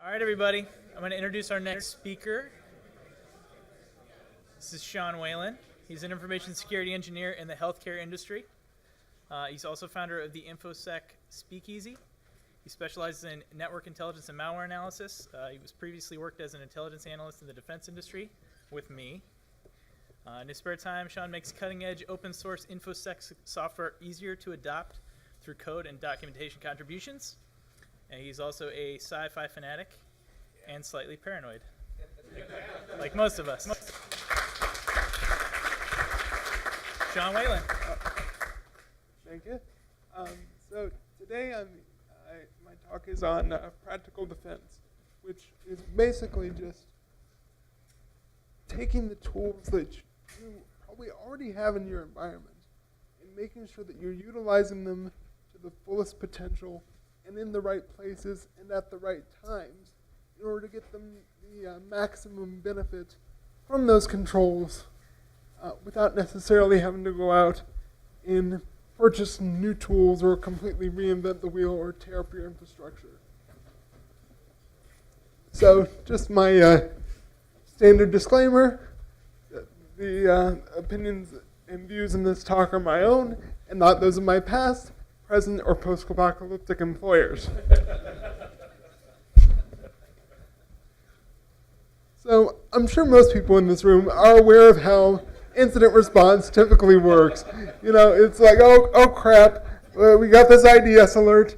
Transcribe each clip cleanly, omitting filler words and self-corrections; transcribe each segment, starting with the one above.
All right, everybody. I'm going to introduce our next speaker. This is Whalen. He's an information security engineer in the healthcare industry. He's also founder of the InfoSec Speakeasy. He specializes in network intelligence and malware analysis. He was previously worked as an intelligence analyst in the defense industry with me. In his spare time, Sean makes cutting-edge open-source InfoSec software easier to adopt through code and documentation contributions. And he's also a sci-fi fanatic and slightly paranoid, like most of us. Sean Whalen. Thank you. So today my talk is on practical defense, which is basically just taking the tools that you probably already have in your environment and making sure that you're utilizing them to the fullest potential and in the right places and at the right times in order to get them the maximum benefit from those controls without necessarily having to go out and purchase new tools or completely reinvent the wheel or tear up your infrastructure. So just my standard disclaimer, the opinions and views in this talk are my own and not those of my past, present, or post-apocalyptic employers. So I'm sure most people in this room are aware of how incident response typically works. You know, it's like, oh crap, we got this IDS alert.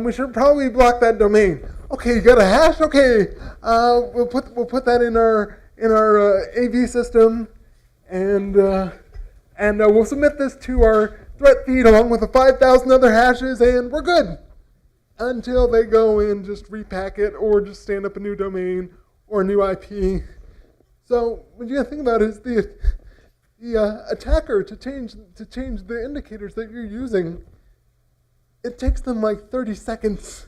We should probably block that domain. Okay, you got a hash? Okay, we'll put that in our AV system, and we'll submit this to our threat feed along with the 5,000 other hashes, and we're good. Until they go and just repack it or just stand up a new domain or a new IP. So what you gotta think about is the attacker to change the indicators that you're using. It takes them like 30 seconds.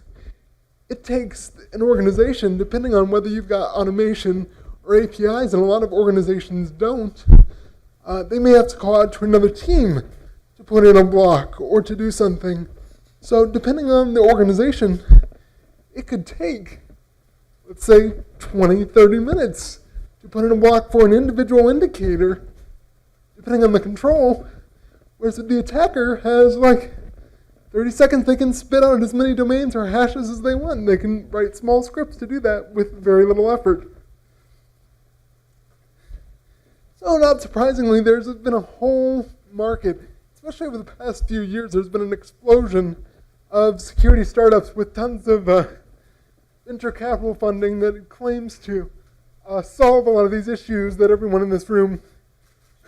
It takes an organization, depending on whether you've got automation or APIs, and a lot of organizations don't, they may have to call out to another team to put in a block or to do something. So depending on the organization, it could take, let's say, 20, 30 minutes to put in a block for an individual indicator, depending on the control, whereas if the attacker has like 30 seconds, they can spit out as many domains or hashes as they want. They can write small scripts to do that with very little effort. So not surprisingly, there's been a whole market, especially over the past few years, there's been an explosion of security startups with tons of venture capital funding that claims to solve a lot of these issues that everyone in this room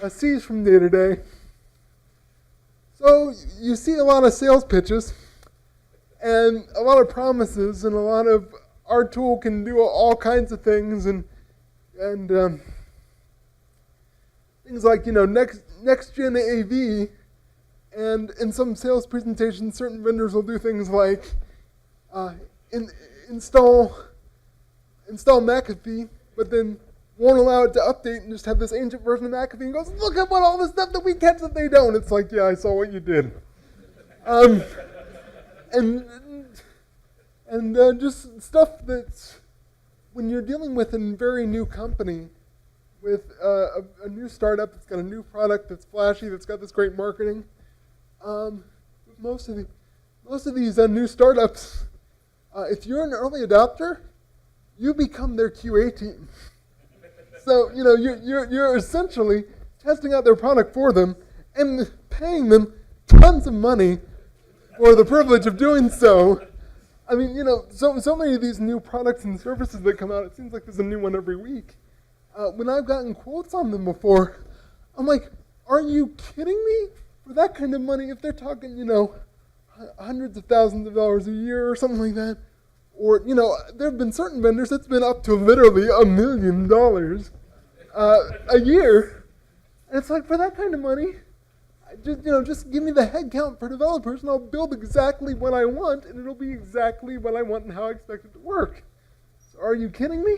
sees from day to day. So you see a lot of sales pitches and a lot of promises and a lot of our tool can do all kinds of things and things like, you know, next gen AV, and in some sales presentations, certain vendors will do things like install McAfee, but then won't allow it to update and just have this ancient version of McAfee and goes, look at all the stuff that we catch that they don't. It's like, yeah, I saw what you did. And just stuff that's, when you're dealing with a very new company, with a new startup that's got a new product that's flashy, that's got this great marketing, most of these new startups, if you're an early adopter, you become their QA team. So, you know, you're essentially testing out their product for them and paying them tons of money for the privilege of doing so. I mean, you know, so many of these new products and services that come out, it seems like there's a new one every week. When I've gotten quotes on them before, I'm like, are you kidding me? For that kind of money, if they're talking, you know, hundreds of thousands of dollars a year or something like that, or, you know, there have been certain vendors that's been up to literally $1 million a year. And it's like, for that kind of money, just give me the head count for developers and I'll build exactly what I want and it'll be exactly what I want and how I expect it to work. So are you kidding me?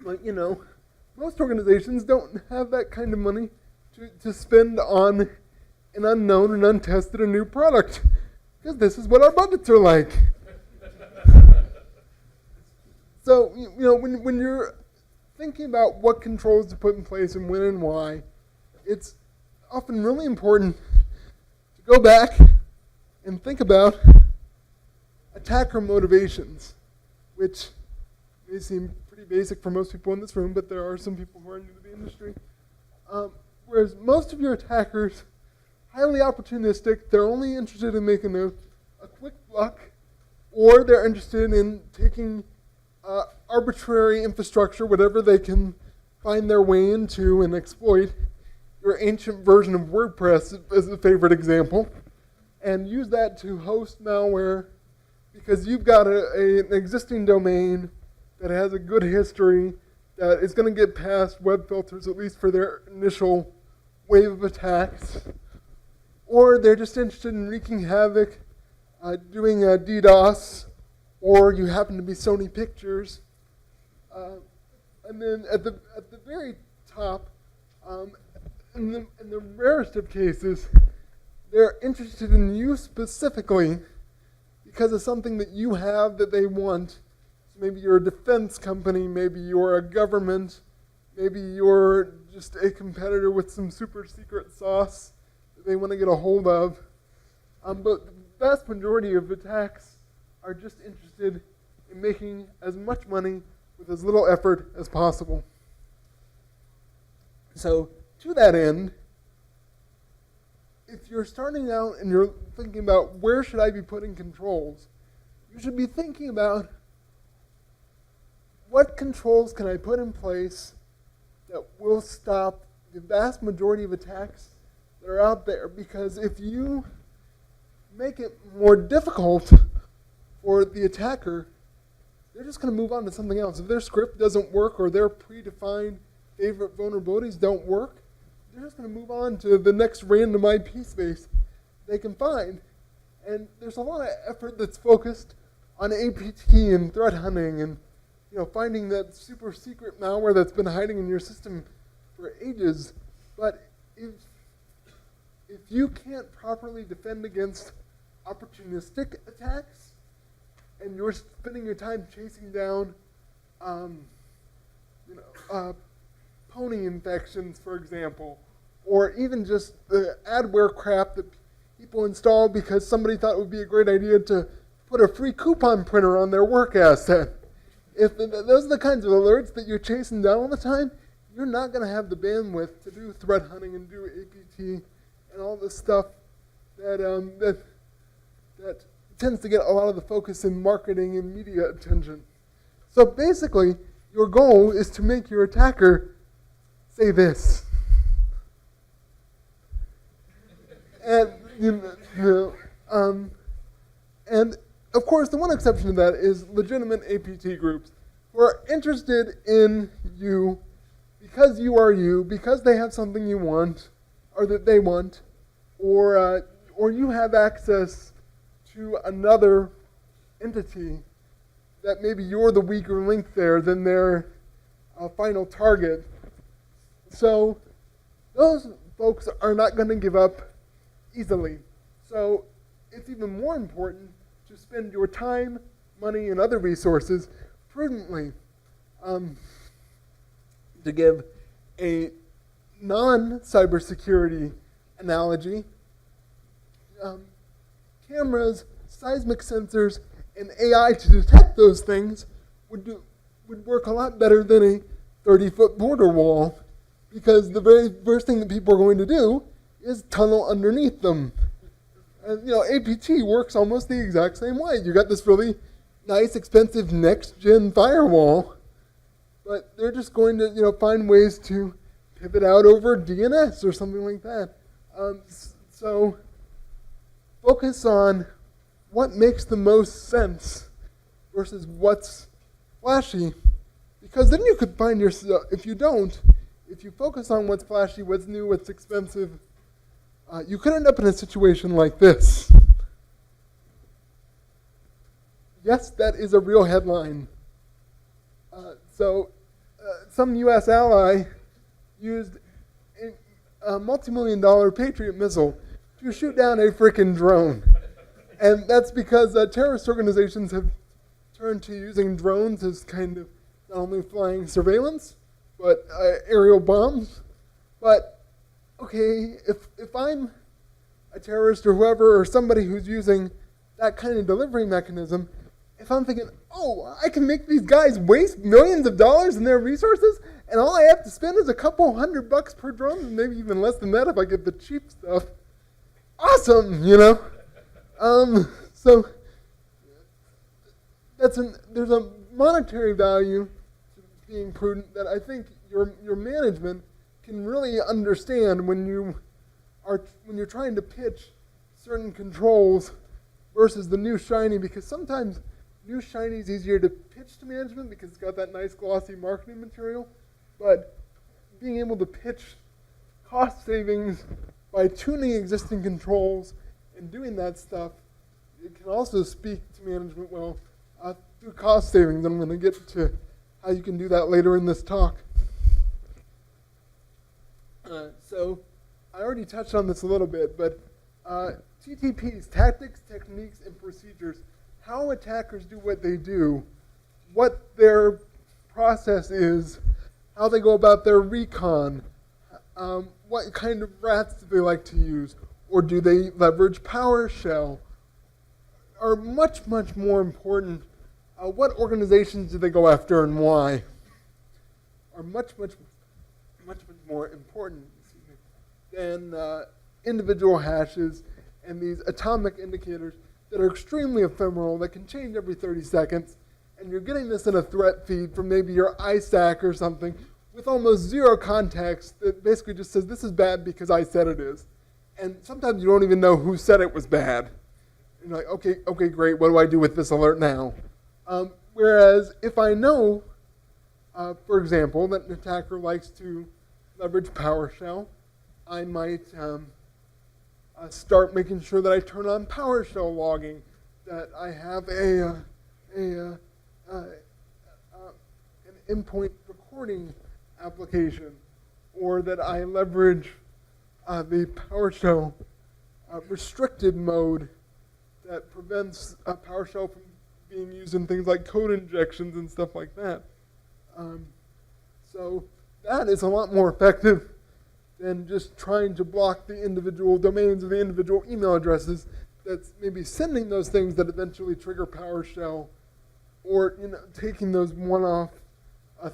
Like, you know, most organizations don't have that kind of money to spend on an unknown and untested and new product. Because this is what our budgets are like. So, when you're thinking about what controls to put in place and when and why, it's often really important to go back and think about attacker motivations, which may seem pretty basic for most people in this room, but there are some people who are new to the industry. Whereas most of your attackers, highly opportunistic, they're only interested in making a quick buck, or they're interested in taking arbitrary infrastructure, whatever they can find their way into and exploit. Your ancient version of WordPress is a favorite example, and use that to host malware because you've got an existing domain that has a good history that is going to get past web filters, at least for their initial wave of attacks. Or they're just interested in wreaking havoc, doing a DDoS, or you happen to be Sony Pictures. And then at the very top, in the rarest of cases, they're interested in you specifically because of something that you have that they want. So maybe you're a defense company, maybe you're a government, maybe you're just a competitor with some super secret sauce that they want to get a hold of. But the vast majority of attacks are just interested in making as much money with as little effort as possible. So to that end, if you're starting out and you're thinking about where should I be putting controls, you should be thinking about what controls can I put in place that will stop the vast majority of attacks that are out there. Because if you make it more difficult for the attacker, they're just going to move on to something else. If their script doesn't work or their predefined favorite vulnerabilities don't work, they're just going to move on to the next random IP space they can find. And there's a lot of effort that's focused on APT and threat hunting and finding that super secret malware that's been hiding in your system for ages. But if you can't properly defend against opportunistic attacks, and you're spending your time chasing down, pony infections, for example, or even just the adware crap that people install because somebody thought it would be a great idea to put a free coupon printer on their work asset. If those are the kinds of alerts that you're chasing down all the time, you're not going to have the bandwidth to do threat hunting and do APT and all this stuff that tends to get a lot of the focus in marketing and media attention. So basically, your goal is to make your attacker say this. And of course, the one exception to that is legitimate APT groups who are interested in you because you are you, because they have something you want, or that they want, or you have access to another entity that maybe you're the weaker link there than their final target. So those folks are not going to give up easily. So it's even more important to spend your time, money, and other resources prudently. To give a non-cybersecurity analogy, cameras, seismic sensors, and AI to detect those things would work a lot better than a 30-foot border wall, because the very first thing that people are going to do is tunnel underneath them. And APT works almost the exact same way. You got this really nice, expensive next-gen firewall, but they're just going to find ways to pivot out over DNS or something like that. So focus on what makes the most sense versus what's flashy, because then you could find yourself, if you focus on what's flashy, what's new, what's expensive, you could end up in a situation like this. Yes, that is a real headline. Some U.S. ally used a multi-million-dollar Patriot missile to shoot down a frickin' drone. And that's because terrorist organizations have turned to using drones as kind of not only flying surveillance, but aerial bombs. But, okay, if I'm a terrorist or whoever, or somebody who's using that kind of delivery mechanism, if I'm thinking, oh, I can make these guys waste millions of dollars in their resources, and all I have to spend is a couple $100 per drone, and maybe even less than that if I get the cheap stuff. Awesome, you know? So there's a monetary value to being prudent that I think your management can really understand when you're trying to pitch certain controls versus the new shiny, because sometimes new shiny is easier to pitch to management because it's got that nice glossy marketing material, but being able to pitch cost savings by tuning existing controls and doing that stuff, it can also speak to management well through cost savings. I'm going to get to how you can do that later in this talk. So I already touched on this a little bit, but TTPs, tactics, techniques, and procedures, how attackers do what they do, what their process is, how they go about their recon, what kind of rats do they like to use, or do they leverage PowerShell, are much, much more important. What organizations do they go after and why are much, much more important than individual hashes and these atomic indicators that are extremely ephemeral, that can change every 30 seconds, and you're getting this in a threat feed from maybe your ISAC or something with almost zero context that basically just says, this is bad because I said it is. And sometimes you don't even know who said it was bad. And you're like, okay, great, what do I do with this alert now? Whereas if I know, for example, that an attacker likes to leverage PowerShell, I might start making sure that I turn on PowerShell logging, that I have an endpoint recording application, or that I leverage the PowerShell restricted mode that prevents PowerShell from being used in things like code injections and stuff like that. So that is a lot more effective than just trying to block the individual domains or the individual email addresses that's maybe sending those things that eventually trigger PowerShell, or taking those one-off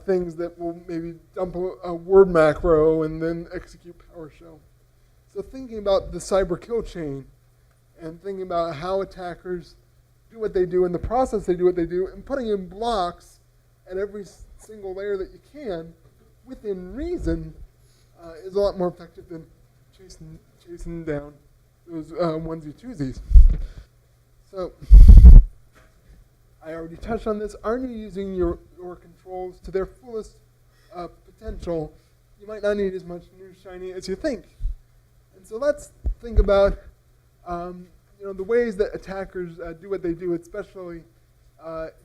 things that will maybe dump a word macro and then execute PowerShell. So thinking about the cyber kill chain and thinking about how attackers do what they do in the process they do what they do, and putting in blocks at every single layer that you can within reason is a lot more effective than chasing down those onesie-twosies. So I already touched on this. Are you using your controls to their fullest potential? You might not need as much new shiny as you think. And so let's think about the ways that attackers do what they do, especially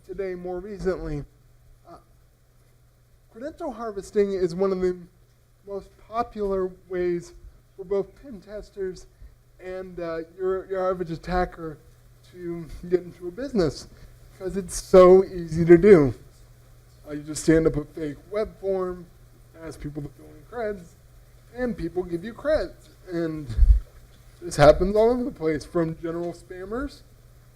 today, more recently. Credential harvesting is one of the most popular ways for both pen testers and your average attacker to get into a business, because it's so easy to do. You just stand up a fake web form, ask people to fill in creds, and people give you creds. And this happens all over the place, from general spammers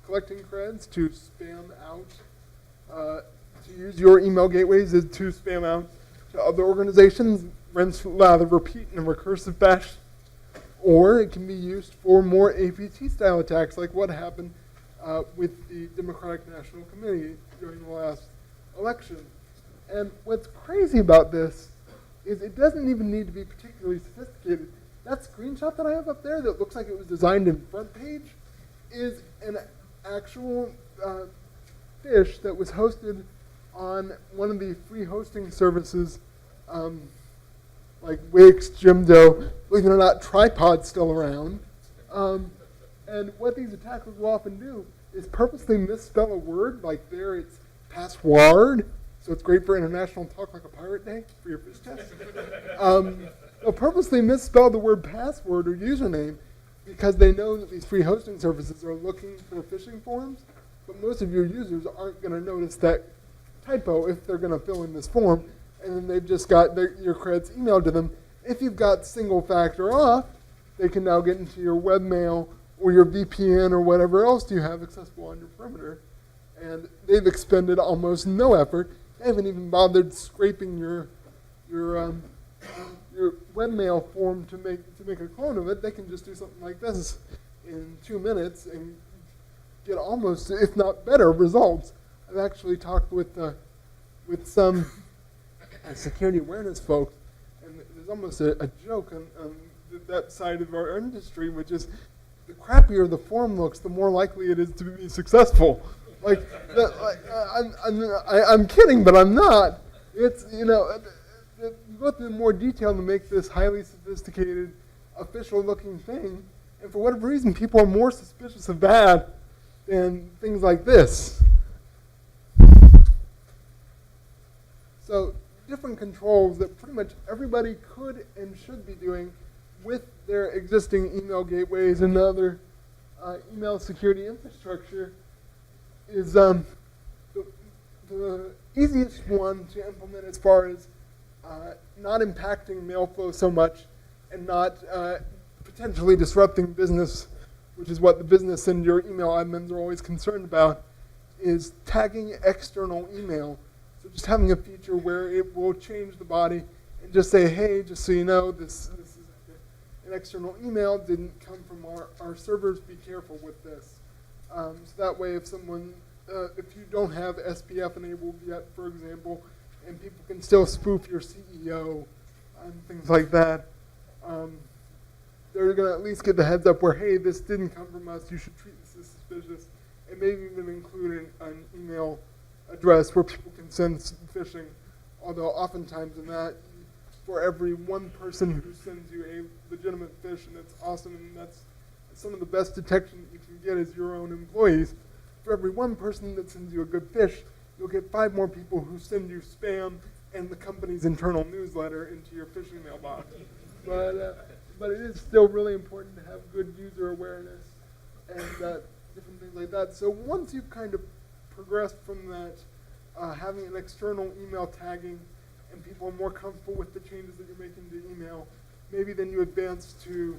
collecting creds to spam out, to use your email gateways to spam out to other organizations, rinse, lather, repeat in a recursive fashion. Or it can be used for more APT-style attacks, like what happened with the Democratic National Committee during the last election. And what's crazy about this is it doesn't even need to be particularly sophisticated. That screenshot that I have up there that looks like it was designed in front page is an actual fish that was hosted on one of the free hosting services, like Wix, Jimdo. Believe it or not, Tripod's still around. And what these attackers will often do is purposely misspell a word, like there it's password, so it's great for International Talk Like a Pirate Day for your fish test. They'll purposely misspell the word password or username because they know that these free hosting services are looking for phishing forms, but most of your users aren't going to notice that typo if they're going to fill in this form, and then they've just got your credits emailed to them. If you've got single factor off, they can now get into your webmail or your VPN or whatever else you have accessible on your perimeter, and they've expended almost no effort. They haven't even bothered scraping your webmail form to make a clone of it. They can just do something like this in 2 minutes and get almost, if not better, results. I've actually talked with some security awareness folks, and there's almost a joke on that side of our industry, which is the crappier the form looks, the more likely it is to be successful. I'm kidding, but I'm not. It's, you go through more detail to make this highly sophisticated, official-looking thing, and for whatever reason, people are more suspicious of that than things like this. So, different controls that pretty much everybody could and should be doing with their existing email gateways and other email security infrastructure is the easiest one to implement as far as not impacting mail flow so much and not potentially disrupting business, which is what the business and your email admins are always concerned about, is tagging external email. So just having a feature where it will change the body and just say, hey, just so you know, this is an external email, didn't come from our servers, be careful with this. So that way if someone, if you don't have SPF enabled yet, for example, and people can still spoof your CEO and things like that, they're going to at least get the heads up where, hey, this didn't come from us, you should treat this as suspicious, and maybe even include an email address where people can send phishing, although oftentimes in that, for every one person who sends you a legitimate phish, and it's awesome, and that's some of the best detection you can get is your own employees. For every one person that sends you a good phish, you'll get 5 more people who send you spam and the company's internal newsletter into your phishing mailbox. But it is still really important to have good user awareness and different things like that. So once you've kind of progressed from that, having an external email tagging, and people are more comfortable with the changes that you're making to email, maybe then you advance to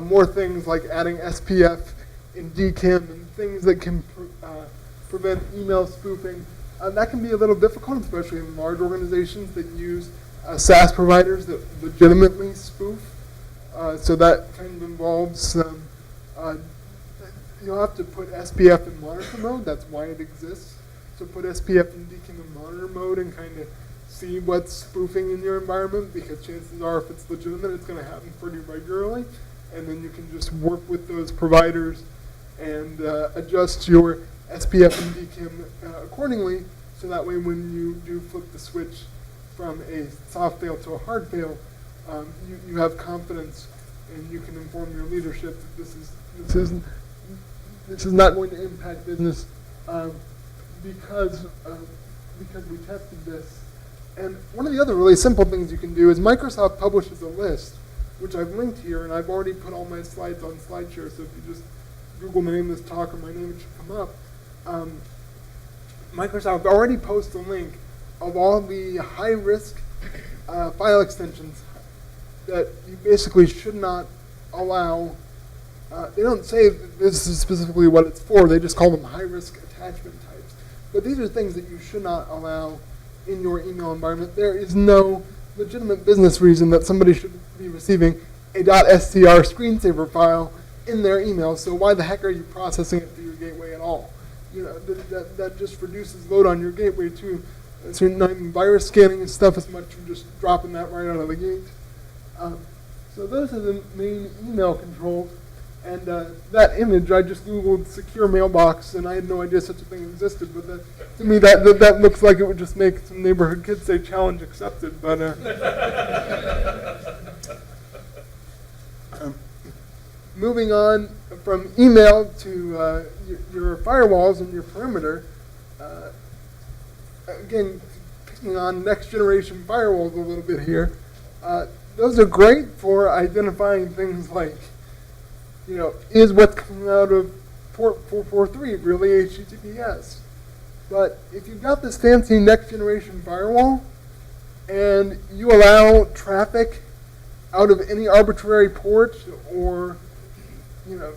more things like adding SPF and DKIM and things that can prevent email spoofing. That can be a little difficult, especially in large organizations that use SaaS providers that legitimately spoof. So that kind of involves, you'll have to put SPF in monitor mode. That's why it exists. So put SPF and DKIM in monitor mode and kind of see what's spoofing in your environment, because chances are if it's legitimate, it's going to happen pretty regularly. And then you can just work with those providers and adjust your SPF and DKIM accordingly, so that way when you do flip the switch from a soft fail to a hard fail, you have confidence and you can inform your leadership that this is not going to impact business because we tested this. And one of the other really simple things you can do is Microsoft publishes a list, which I've linked here, and I've already put all my slides on SlideShare, so if you just Google the name of this talk or my name, it should come up. Microsoft already posts a link of all the high-risk file extensions that you basically should not allow. They don't say that this is specifically what it's for, they just call them high-risk attachment types. But these are things that you should not allow in your email environment. There is no legitimate business reason that somebody should be receiving a .str screensaver file in their email, so why the heck are you processing it through your gateway at all? You know, that just reduces load on your gateway too. So you're not even virus scanning and stuff as much, you're just dropping that right out of the gate. So those are the main email controls. And that image, I just Googled secure mailbox, and I had no idea such a thing existed. But to me, that looks like it would just make some neighborhood kids say challenge accepted. But moving on from email to your firewalls and your perimeter, again, picking on next generation firewalls a little bit here. Those are great for identifying things like, you know, is what's coming out of port 443, really HTTPS. But if you've got this fancy next generation firewall and you allow traffic out of any arbitrary port, or you have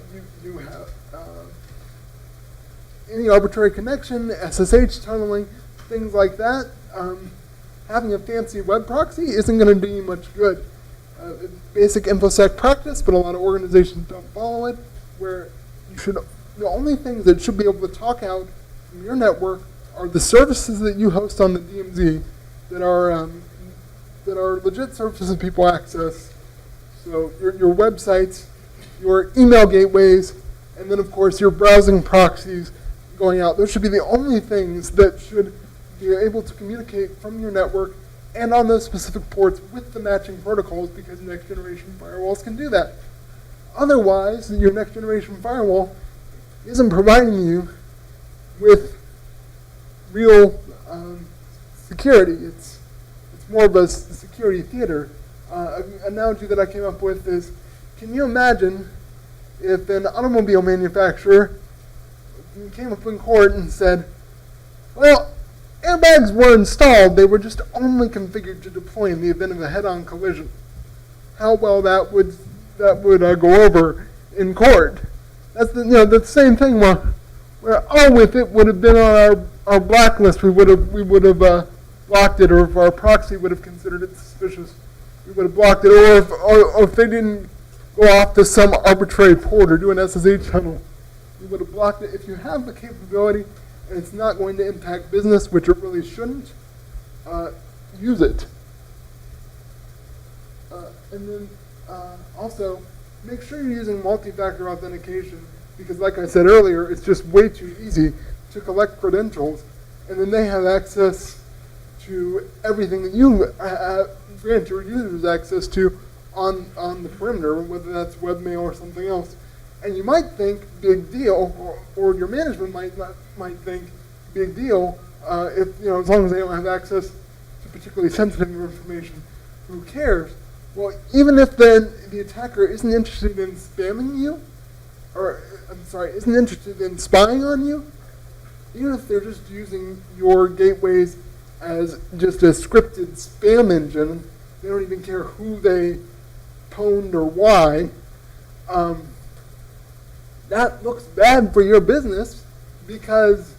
any arbitrary connection, SSH tunneling, things like that, having a fancy web proxy isn't going to do you much good. Basic InfoSec practice, but a lot of organizations don't follow it, where the only things that should be able to talk out from your network are the services that you host on the DMZ that are legit services people access. So your websites, your email gateways, and then of course your browsing proxies going out. Those should be the only things that should be able to communicate from your network and on those specific ports with the matching protocols, because next generation firewalls can do that. Otherwise, your next generation firewall isn't providing you with real security. It's more of a security theater. An analogy that I came up with is, can you imagine if an automobile manufacturer came up in court and said, well, airbags were installed, they were just only configured to deploy in the event of a head-on collision? How well that would go over in court. That's the same thing where if it would have been on our blacklist, we would have blocked it, or if our proxy would have considered it suspicious, we would have blocked it, or if they didn't go off to some arbitrary port or do an SSH tunnel, we would have blocked it. If you have the capability and it's not going to impact business, which it really shouldn't, use it. And then also, make sure you're using multi-factor authentication, because like I said earlier, it's just way too easy to collect credentials, and then they have access to everything that you grant your users access to on the perimeter, whether that's webmail or something else. And you might think big deal, or your management might think big deal, if as long as they don't have access to particularly sensitive information. Who cares? Well, even if the attacker isn't interested in spamming you, isn't interested in spying on you, even if they're just using your gateways as just a scripted spam engine, they don't even care who they pwned or why, that looks bad for your business, because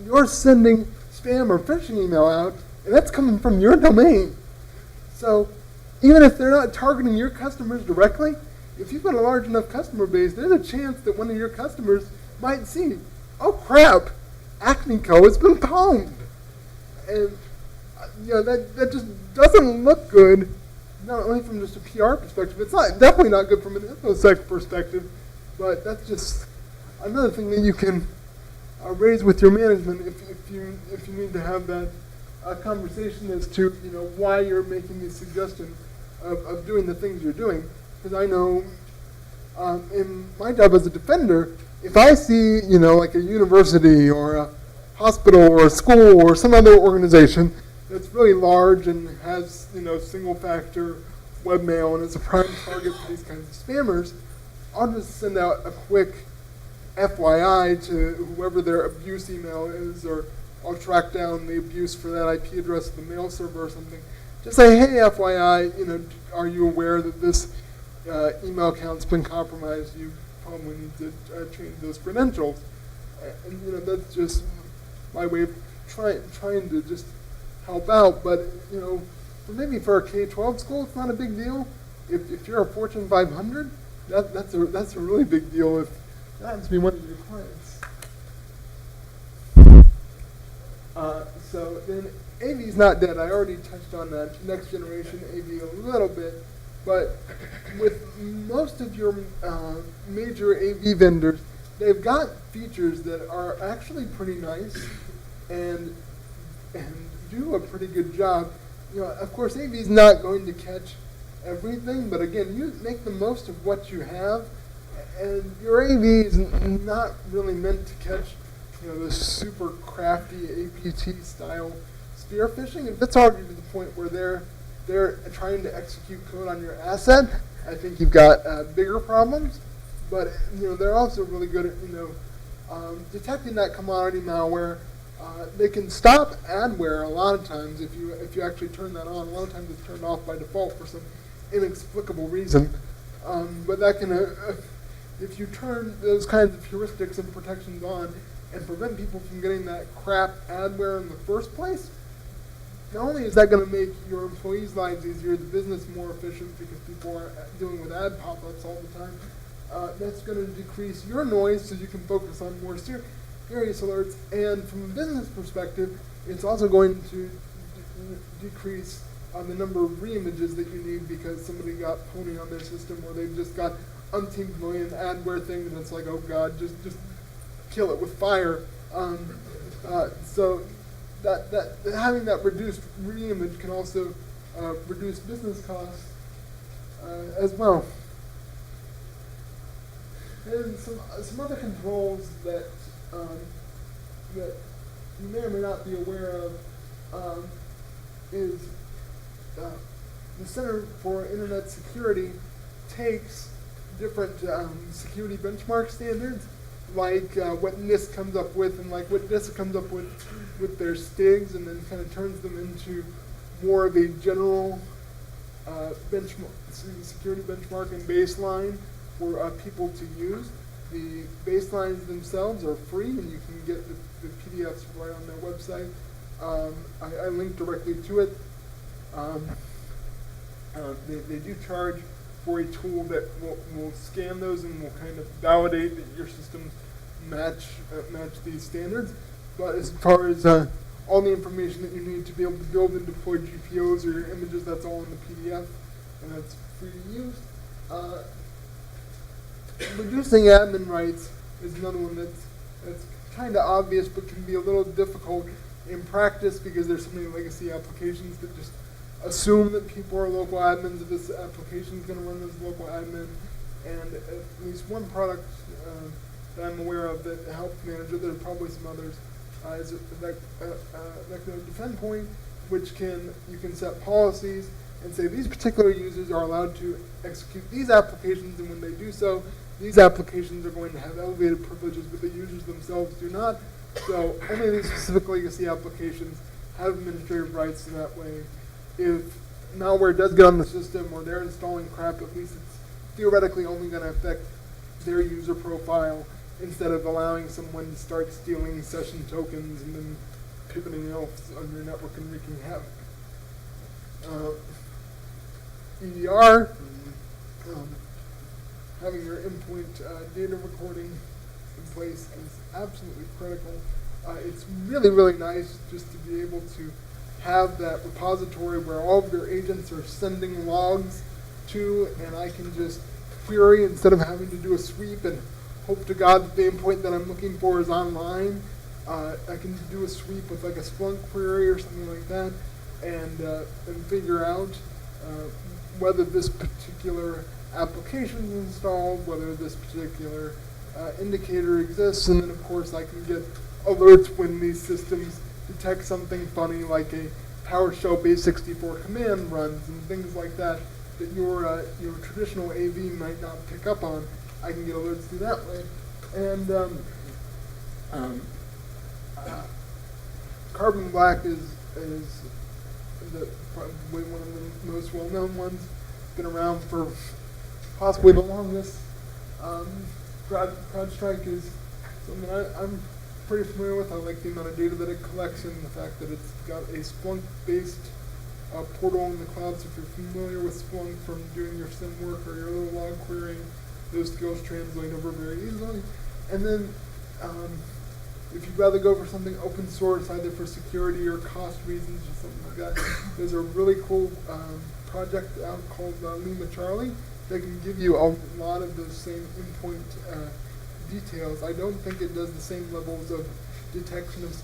you're sending spam or phishing email out, and that's coming from your domain. So even if they're not targeting your customers directly, if you've got a large enough customer base, there's a chance that one of your customers might see, oh crap, Acme Co. has been pwned. And that just doesn't look good, not only from just a PR perspective, it's definitely not good from an InfoSec perspective, but that's just another thing that you can raise with your management if you need to have that conversation as to why you're making these suggestions of doing the things you're doing. Because I know in my job as a defender, if I see like a university or a hospital or a school or some other organization that's really large and has single factor webmail and is a prime target for these kinds of spammers, I'll just send out a quick FYI to whoever their abuse email is, or I'll track down the abuse for that IP address of the mail server or something. Just say, hey, FYI, are you aware that this email account's been compromised? You probably need to change those credentials. And that's just my way of trying to just help out. But maybe for a K-12 school, it's not a big deal. If you're a Fortune 500, that's a really big deal if that happens to be one of your clients. So then AV's not dead. I already touched on that next generation AV a little bit, but with most of your major AV vendors, they've got features that are actually pretty nice and do a pretty good job. Of course, AV is not going to catch everything, but again, you make the most of what you have, and your AV is not really meant to catch this super crafty APT style spear phishing. If it's already to the point where they're trying to execute code on your asset, I think you've got bigger problems. but they're also really good at detecting that commodity malware. They can stop adware a lot of times if you actually turn that on. A lot of times it's turned off by default for some inexplicable reason. But that can, if you turn those kinds of heuristics and protections on and prevent people from getting that crap adware in the first place, not only is that going to make your employees' lives easier, the business more efficient because people are dealing with ad pop-ups all the time, that's going to decrease your noise so you can focus on more serious alerts. And from a business perspective, it's also going to decrease the number of re-images that you need because somebody got pony on their system or they've just got umpteen million adware things and it's like, oh God, just kill it with fire. So that having that reduced re-image can also reduce business costs as well. And some other controls that that you may or may not be aware of is the Center for Internet Security takes different security benchmark standards, like what NIST comes up with and like what NIST comes up with their STIGs, and then kind of turns them into more of a general security benchmark and baseline for people to use. The baselines themselves are free, and you can get the PDFs right on their website. I linked directly to it. They do charge for a tool that will scan those and will kind of validate that your systems match these standards. But as far as all the information that you need to be able to build and deploy GPOs or your images, that's all in the PDF, and that's free to use. Reducing admin rights is another one that's kind of obvious but can be a little difficult in practice because there's so many legacy applications that just assume that people are local admins if this application is going to run as local admin. And at least one product that I'm aware of that helps manage it, there are probably some others, is the Defend Point, which you can set policies and say these particular users are allowed to execute these applications, and when they do so, these applications are going to have elevated privileges, but the users themselves do not. So only these specific legacy applications have administrative rights in that way. If malware does get on the system or they're installing crap, at least it's theoretically only going to affect their user profile instead of allowing someone to start stealing session tokens and then pivoting else on your network and wreaking havoc. EDR, having your endpoint data recording in place is absolutely critical. It's really, really nice just to be able to have that repository where all of your agents are sending logs to, and I can just query instead of having to do a sweep and hope to God that the endpoint that I'm looking for is online. I can do a sweep with like a Splunk query or something like that and figure out whether this particular application is installed, whether this particular indicator exists, and then of course I can get alerts when these systems detect something funny like a PowerShell base64 command runs and things like that that your traditional AV might not pick up on. I can get alerts through that way. And Carbon Black is probably one of the most well-known ones. Been around for possibly the longest. CrowdStrike is something I'm pretty familiar with. I like the amount of data that it collects and the fact that it's got a Splunk-based portal in the cloud. So if you're familiar with Splunk from doing your SIM work or your little log querying, those skills translate over very easily. And then if you'd rather go for something open source, either for security or cost reasons or something like that, there's a really cool project out called Lima Charlie that can give you a lot of those same endpoint details. I don't think it does the same levels of detection of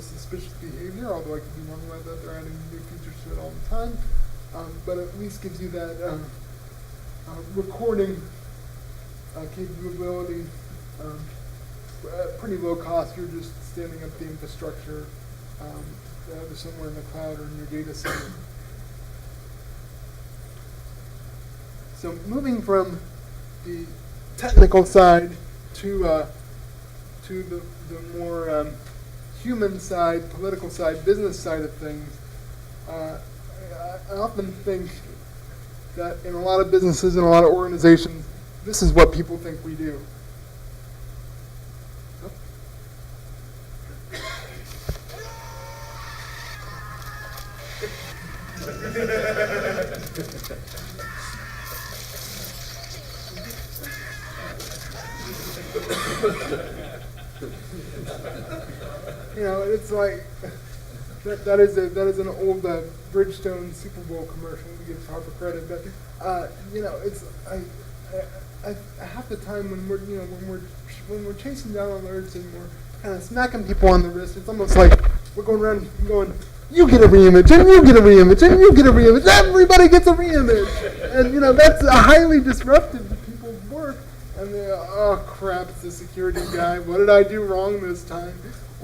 suspicious behavior, although I could be wrong about that. They're adding new features to it all the time. But at least gives you that recording capability. Pretty low cost. You're just standing up the infrastructure either somewhere in the cloud or in your data center. So moving from the technical side to the more human side, political side, business side of things. I often think that in a lot of businesses and a lot of organizations, this is what people think we do. You know, it's like that is an old Bridgestone Super Bowl commercial to give proper credit, but you know, it's half the time when we're chasing down alerts and we're kind of smacking people on the wrist, it's almost like we're going around and going, you get a reimage, and you get a reimage, and you get a reimage, everybody gets a reimage, and you know, that's highly disruptive to people's work. And they're, oh crap, it's the security guy. What did I do wrong this time?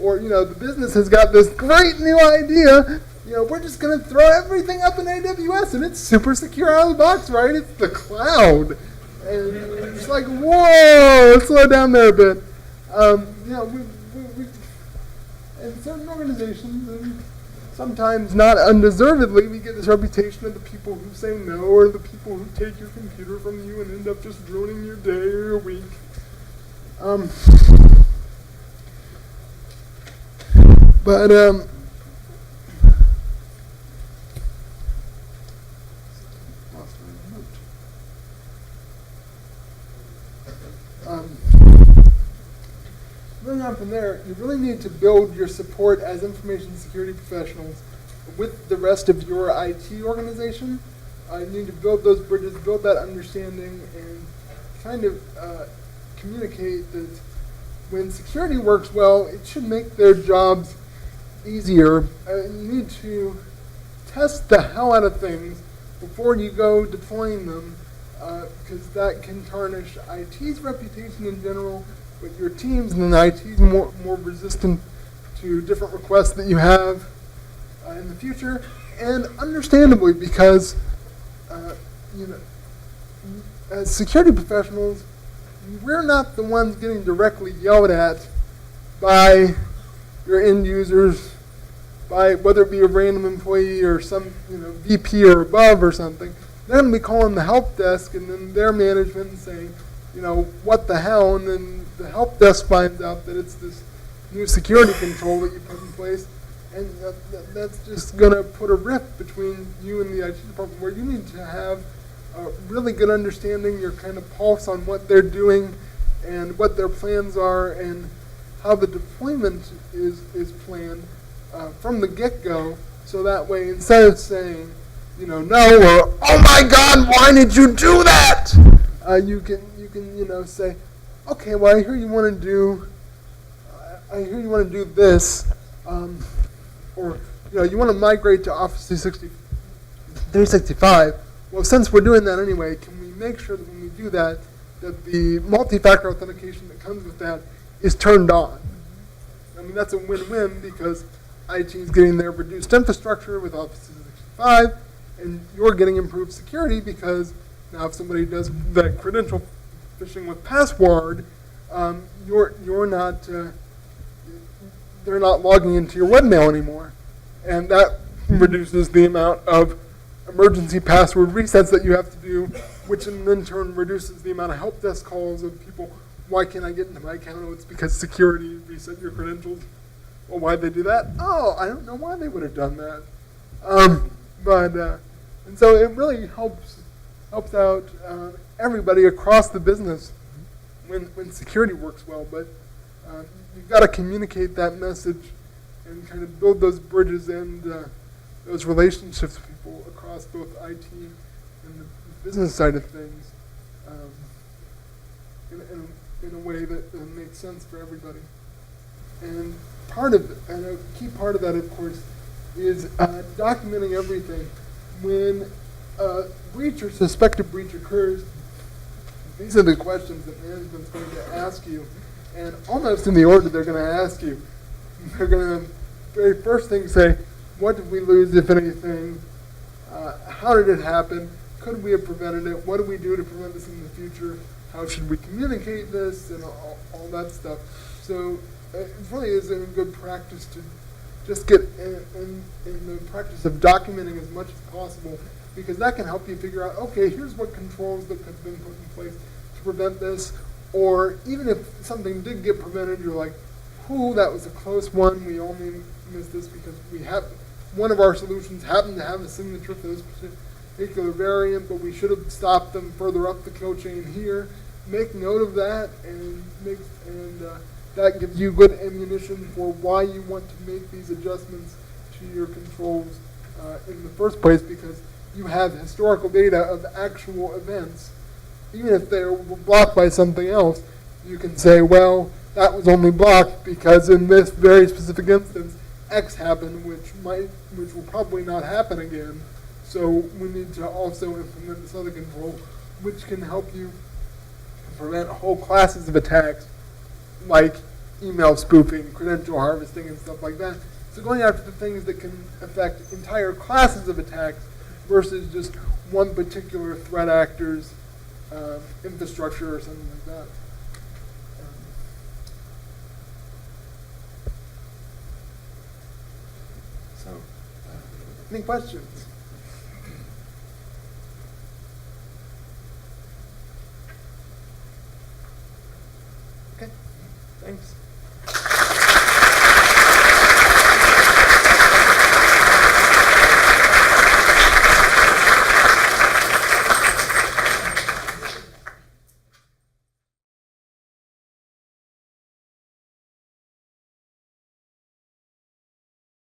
Or, you know, the business has got this great new idea. You know, we're just going to throw everything up in AWS and it's super secure out of the box, right? It's the cloud. And it's like, whoa, slow down there a bit. You know, we in certain organizations, and sometimes not undeservedly, we get this reputation of the people who say no or the people who take your computer from you and end up just ruining your day or your week. Moving on from there, you really need to build your support as information security professionals with the rest of your IT organization. You need to build those bridges, build that understanding, and kind of communicate that when security works well, it should make their jobs easier. You need to test the hell out of things before you go deploying them, because that can tarnish IT's reputation in general with your teams, and then IT's more resistant to different requests that you have in the future, and understandably, because you know, as security professionals, we're not the ones getting directly yelled at by your end users, by whether it be a random employee or some VP or above or something. They're going to be calling the help desk and then their management and saying, what the hell, and then the help desk finds out that it's this new security control that you put in place, and that's just going to put a rift between you and the IT department, where you need to have a really good understanding, your kind of pulse on what they're doing and what their plans are and how the deployment is planned from the get-go, so that way instead of saying, no, or oh my God, why did you do that? You can say, okay, well I hear you want to do this, or you want to migrate to Office 365. Well, since we're doing that anyway, can we make sure that when we do that, that the multi-factor authentication that comes with that is turned on? I mean, that's a win-win because IT is getting their reduced infrastructure with Office 365, and you're getting improved security because now if somebody does that credential phishing with password, you're not they're not logging into your webmail anymore, and that reduces the amount of emergency password resets that you have to do, which in turn reduces the amount of help desk calls of people. Why can't I get into my account? Oh, it's because security reset your credentials. Well, why'd they do that? Oh, I don't know why they would have done that. And so it really helps out everybody across the business when security works well. But you've got to communicate that message and kind of build those bridges and those relationships with people across both IT and the business side of things in a way that makes sense for everybody. And a key part of that, of course, is documenting everything. When a breach or suspected breach occurs, these are the questions that management's going to ask you, and almost in the order they're going to ask you. They're going to, very first thing, say, what did we lose, if anything? How did it happen? Could we have prevented it? What do we do to prevent this in the future? how should we communicate this, and all that stuff. So it really is a good practice to just get in the practice of documenting as much as possible, because that can help you figure out, okay, here's what controls that have been put in place to prevent this, or even if something did get prevented, you're like, whew, that was a close one, we only missed this because we have, one of our solutions happened to have a signature for this particular variant, but we should have stopped them further up the kill chain here. Make note of that, and that gives you good ammunition for why you want to make these adjustments to your controls in the first place, because you have historical data of actual events. Even if they're blocked by something else, you can say, well, that was only blocked because in this very specific instance, X happened, which will probably not happen again. So we need to also implement this other control, which can help you prevent whole classes of attacks, like email spoofing, credential harvesting, and stuff like that. So going after the things that can affect entire classes of attacks versus just one particular threat actor's infrastructure or something like that. Any questions?